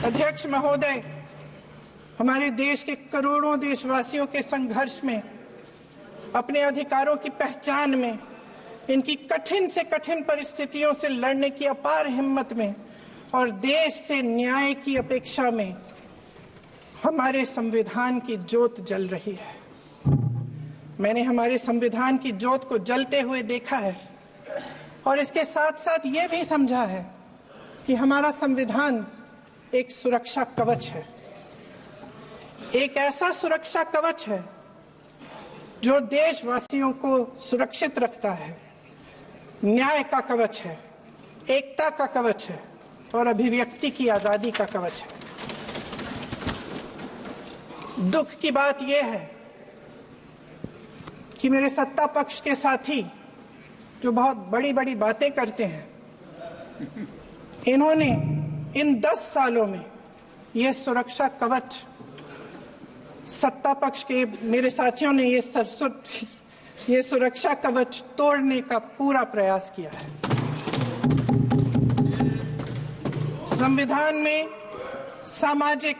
अध्यक्ष महोदय, हमारे देश के करोड़ों देशवासियों के संघर्ष में, अपने अधिकारों की पहचान में, इनकी कठिन से कठिन परिस्थितियों से लड़ने की अपार हिम्मत में और देश से न्याय की अपेक्षा में हमारे संविधान की ज्योत जल रही है। मैंने हमारे संविधान की ज्योत को जलते हुए देखा है और इसके साथ साथ ये भी समझा है कि हमारा संविधान एक सुरक्षा कवच है, एक ऐसा सुरक्षा कवच है जो देशवासियों को सुरक्षित रखता है, न्याय का कवच है, एकता का कवच है और अभिव्यक्ति की आजादी का कवच है। दुख की बात यह है कि मेरे सत्ता पक्ष के साथी जो बहुत बड़ी बड़ी बातें करते हैं, इन्होंने इन 10 सालों में यह सुरक्षा कवच, सत्ता पक्ष के मेरे साथियों ने ये सुरक्षा कवच तोड़ने का पूरा प्रयास किया है। संविधान में सामाजिक,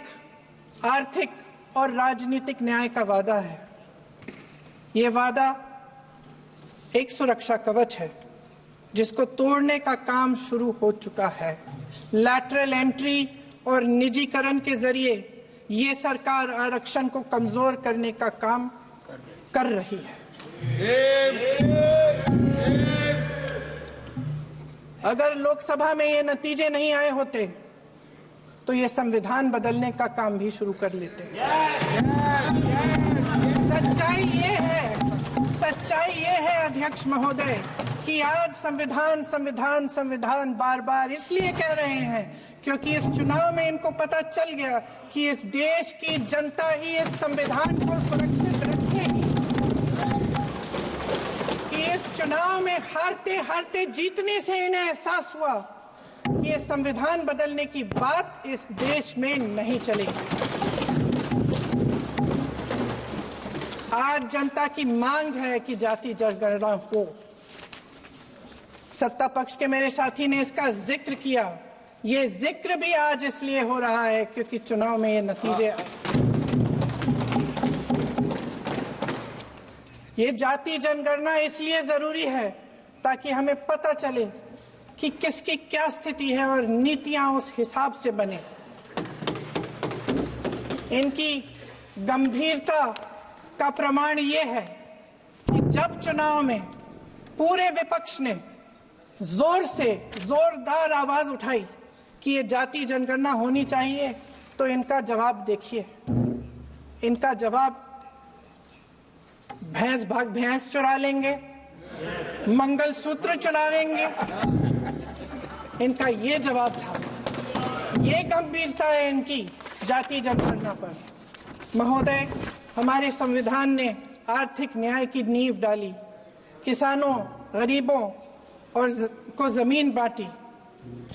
आर्थिक और राजनीतिक न्याय का वादा है। ये वादा एक सुरक्षा कवच है जिसको तोड़ने का काम शुरू हो चुका है। लैटरल एंट्री और निजीकरण के जरिए ये सरकार आरक्षण को कमजोर करने का काम कर रही है। अगर लोकसभा में ये नतीजे नहीं आए होते तो ये संविधान बदलने का काम भी शुरू कर लेते। सच्चाई ये है अध्यक्ष महोदय कि आज संविधान बार बार इसलिए कह रहे हैं क्योंकि इस चुनाव में इनको पता चल गया कि इस देश की जनता ही इस संविधान को सुरक्षित रखेगी, कि इस चुनाव में हारते हारते जीतने से इन्हें एहसास हुआ कि ये संविधान बदलने की बात इस देश में नहीं चलेगी। आज जनता की मांग है कि जाति जनगणना हो। सत्ता पक्ष के मेरे साथी ने इसका जिक्र किया। ये जिक्र भी आज इसलिए हो रहा है क्योंकि चुनाव में ये नतीजे आए। ये जाति जनगणना इसलिए जरूरी है ताकि हमें पता चले कि किसकी क्या स्थिति है और नीतियां उस हिसाब से बने। इनकी गंभीरता का प्रमाण ये है कि जब चुनाव में पूरे विपक्ष ने जोरदार आवाज उठाई कि ये जाति जनगणना होनी चाहिए, तो इनका जवाब देखिए। इनका जवाब भैंस भाग भैंस चुरा लेंगे, मंगलसूत्र चुरा लेंगे, इनका ये जवाब था। ये गंभीरता है इनकी जाति जनगणना पर। महोदय, हमारे संविधान ने आर्थिक न्याय की नींव डाली, किसानों, गरीबों और को जमीन बांटी,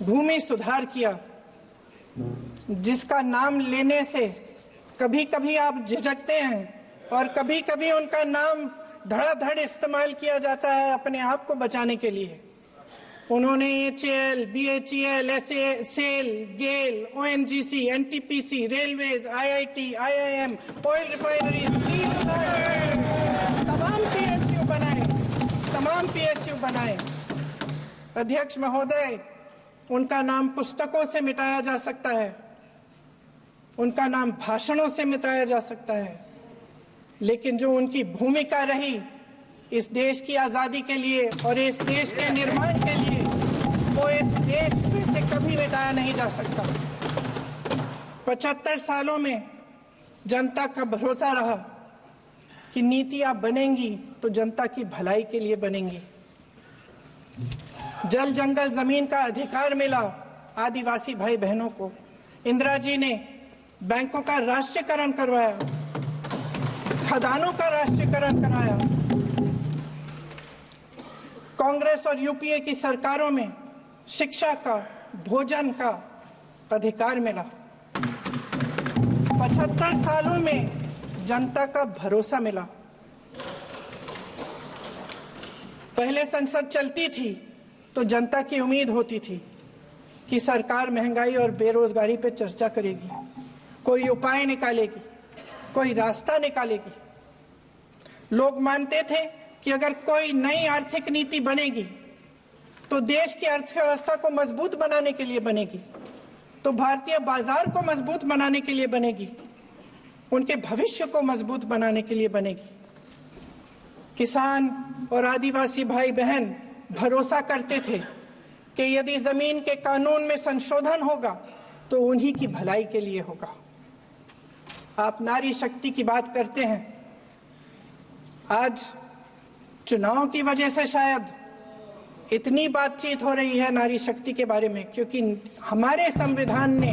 भूमि सुधार किया, जिसका नाम लेने से कभी कभी आप झिझकते हैं और कभी कभी उनका नाम धड़ाधड़ इस्तेमाल किया जाता है अपने आप को बचाने के लिए। उन्होंने HAL, BHEL, SAIL, GAIL, ONGC, NTPC, railways, IIT, IIM, oil refineries, तमाम PSU बनाए। अध्यक्ष महोदय, उनका नाम पुस्तकों से मिटाया जा सकता है, उनका नाम भाषणों से मिटाया जा सकता है, लेकिन जो उनकी भूमिका रही इस देश की आजादी के लिए और इस देश के निर्माण के लिए, वो इस देश में से कभी मिटाया नहीं जा सकता। 75 सालों में जनता का भरोसा रहा कि नीतियां बनेंगी तो जनता की भलाई के लिए बनेंगी। जल जंगल जमीन का अधिकार मिला आदिवासी भाई बहनों को। इंदिरा जी ने बैंकों का राष्ट्रीयकरण करवाया, खदानों का राष्ट्रीयकरण कराया। कांग्रेस और यूपीए की सरकारों में शिक्षा का, भोजन का अधिकार मिला। 75 सालों में जनता का भरोसा मिला। पहले संसद चलती थी तो जनता की उम्मीद होती थी कि सरकार महंगाई और बेरोजगारी पर चर्चा करेगी, कोई उपाय निकालेगी, कोई रास्ता निकालेगी। लोग मानते थे कि अगर कोई नई आर्थिक नीति बनेगी तो देश की अर्थव्यवस्था को मजबूत बनाने के लिए बनेगी, तो भारतीय बाजार को मजबूत बनाने के लिए बनेगी, उनके भविष्य को मजबूत बनाने के लिए बनेगी। किसान और आदिवासी भाई बहन भरोसा करते थे कि यदि जमीन के कानून में संशोधन होगा तो उन्हीं की भलाई के लिए होगा। आप नारी शक्ति की बात करते हैं। आज चुनाव की वजह से शायद इतनी बातचीत हो रही है नारी शक्ति के बारे में, क्योंकि हमारे संविधान ने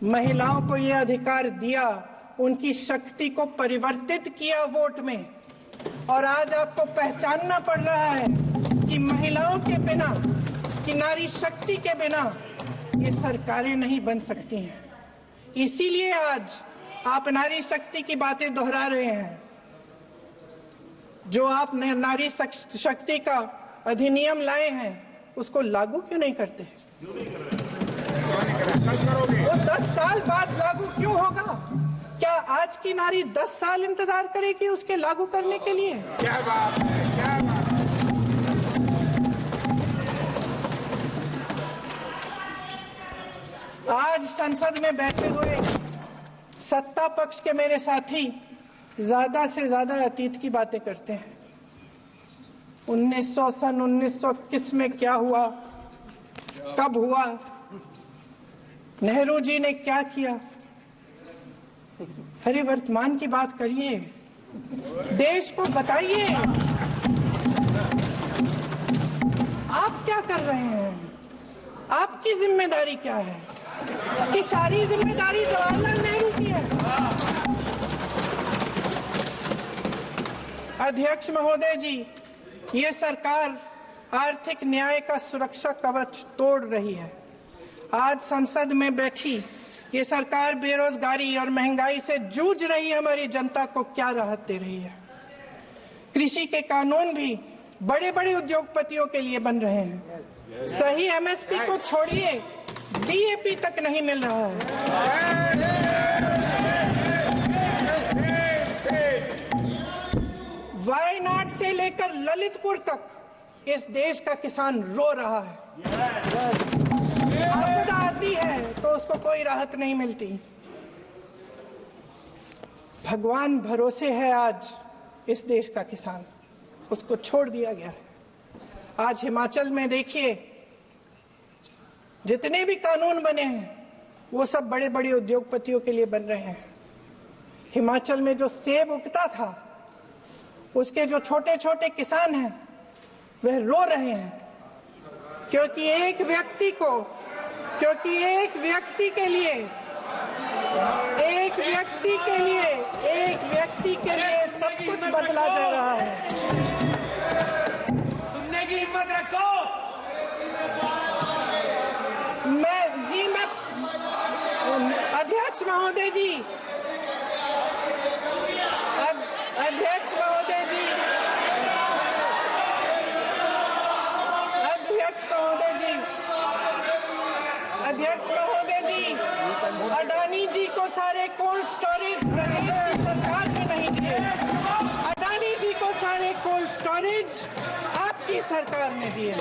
महिलाओं को यह अधिकार दिया, उनकी शक्ति को परिवर्तित किया वोट में। और आज आपको पहचानना पड़ रहा है कि महिलाओं के बिना, कि नारी शक्ति के बिना ये सरकारें नहीं बन सकती हैं। इसीलिए आज आप नारी शक्ति की बातें दोहरा रहे हैं। जो आप नारी शक्ति का अधिनियम लाए हैं उसको लागू क्यों नहीं करते? वो 10 साल बाद लागू क्यों होगा? क्या आज की नारी 10 साल इंतजार करेगी उसके लागू करने के लिए? क्या बात है, क्या बात है। आज संसद में बैठे हुए सत्ता पक्ष के मेरे साथी ज्यादा से ज्यादा अतीत की बातें करते हैं। 1921 में क्या हुआ, कब हुआ, नेहरू जी ने क्या किया। अरे वर्तमान की बात करिए, देश को बताइए आप क्या कर रहे हैं, आपकी जिम्मेदारी क्या है? कि सारी जिम्मेदारी जवाहरलाल नेहरू की है। अध्यक्ष महोदय जी, ये सरकार आर्थिक न्याय का सुरक्षा कवच तोड़ रही है। आज संसद में बैठी ये सरकार बेरोजगारी और महंगाई से जूझ रही हमारी जनता को क्या राहत दे रही है। कृषि के कानून भी बड़े बड़े उद्योगपतियों के लिए बन रहे हैं। सही एमएसपी को छोड़िए, डीएपी तक नहीं मिल रहा है। वायनाड से लेकर ललितपुर तक इस देश का किसान रो रहा है। आपदा आती है तो उसको कोई राहत नहीं मिलती। भगवान भरोसे है आज इस देश का किसान, उसको छोड़ दिया गया है। आज हिमाचल में देखिए, जितने भी कानून बने हैं वो सब बड़े बड़े उद्योगपतियों के लिए बन रहे हैं। हिमाचल में जो सेब उगता था उसके जो छोटे छोटे किसान हैं वह रो रहे हैं, क्योंकि एक व्यक्ति के लिए सब कुछ बदला जा रहा है। सुनने की हिम्मत रखो। अध्यक्ष महोदय जी, अडानी जी को सारे कोल्ड स्टोरेज प्रदेश की सरकार ने नहीं दिए। अडानी जी को सारे कोल्ड स्टोरेज आपकी सरकार ने दिए।